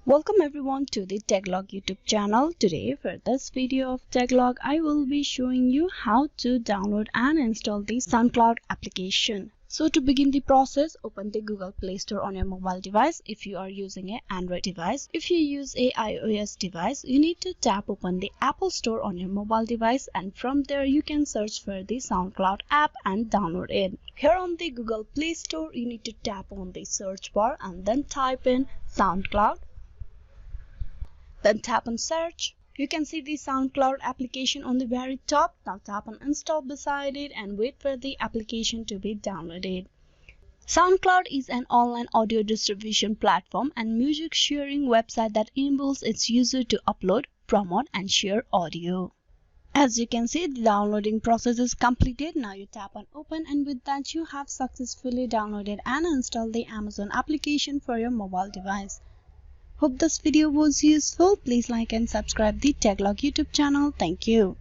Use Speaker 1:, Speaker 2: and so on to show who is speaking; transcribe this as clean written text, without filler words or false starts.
Speaker 1: Welcome everyone to the Techlog YouTube channel. Today for this video of Techlog, I will be showing you how to download and install the SoundCloud application. So to begin the process, open the Google Play Store on your mobile device if you are using an Android device. If you use a iOS device, you need to tap open the Apple Store on your mobile device, and from there you can search for the SoundCloud app and download it. Here on the Google Play Store, you need to tap on the search bar and then type in SoundCloud. Then tap on search. You can see the SoundCloud application on the very top. Now tap on install beside it and wait for the application to be downloaded. SoundCloud is an online audio distribution platform and music sharing website that enables its users to upload, promote and share audio. As you can see, the downloading process is completed. Now you tap on open, and with that you have successfully downloaded and installed the Amazon application for your mobile device. Hope this video was useful. Please like and subscribe the Techlog YouTube channel. Thank you.